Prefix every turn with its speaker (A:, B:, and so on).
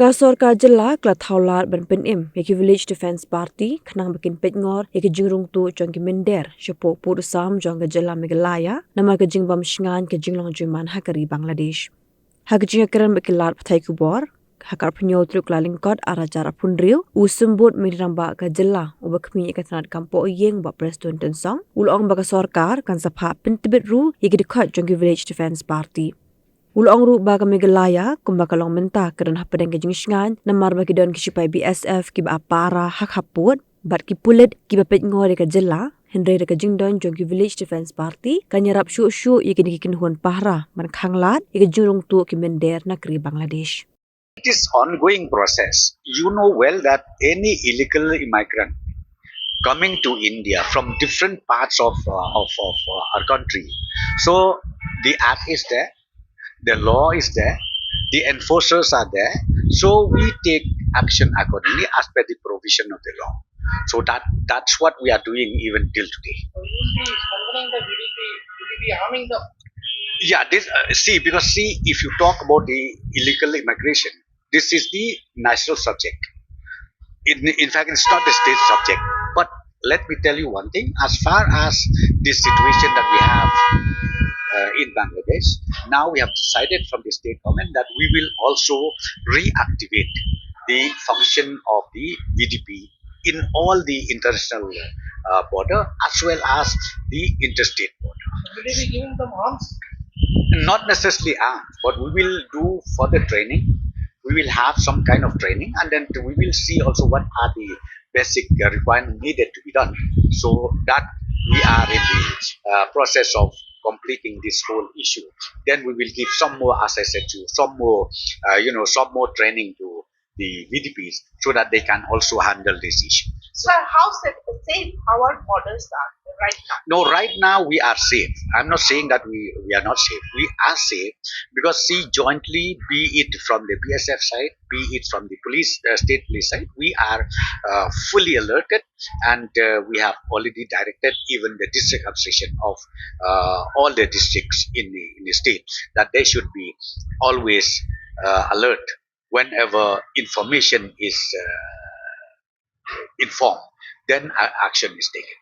A: Ka Sorkar jela kla thaulat ban Pynim yaki Village Defence Party khnang bakin Peitngor yaki jingrung tu jong ki Mynder shapo purusam jong ka jela Meghalaya namar ka jingbam shngan ka jinglong juman hakari Bangladesh. Hak Jingïakynad bakilat pathai kubor hakar pnyo truk lalingkot arajara punriu usumbut miramba ka jela ubak Mynder kampo yeng ba Preston tensong ulong ba ka Sorkar kan sapha pintibit ru yaki dikhat jong ki Village Defence Party. Ulong ru ba ka Meghalaya kumba kalong menta keran hapadeng ke Jingïakynad namar ba kidon kisipai BSF ki ba para hak haput bat ki pulit ki ba Peitngor ka jela Henry ka jingdon jong ki Village Defence Party kan yarap syu yaki dikinhuan pahra man khanglat yaki jurung tu ki Mynder nakri Bangladesh.
B: It is ongoing process. You know well that any illegal immigrant coming to India from different parts of our country. So the act is there, the law is there, the enforcers are there. So we take action accordingly as per the provision of the law. So that's what we are doing even till today.
C: So you will be strengthening the VDP, will you be harming them?
B: Yeah, this if you talk about the illegal immigration, this is the national subject. In fact, it's not the state subject. But let me tell you one thing: as far as this situation that we have in Bangladesh, now we have decided from the state government that we will also reactivate the function of the VDP in all the international border as well as the interstate border.
C: Will you be giving them arms?
B: Not necessarily arms, but we will do further training. We will have some kind of training, and then we will see also what are the basic requirements needed to be done. So that we are in the process of completing this whole issue. Then we will give some more, as I said to you, some more, some more training to the VDPs so that they can also handle this issue.
D: Sir, how safe our borders are right now?
B: No, right now we are safe. I'm not saying that we are not safe. We are safe because see, jointly, be it from the BSF side, be it from the police, state police side, we are fully alerted, and we have already directed even the district administration of all the districts in the state that they should be always alert whenever information is informed, then action is taken.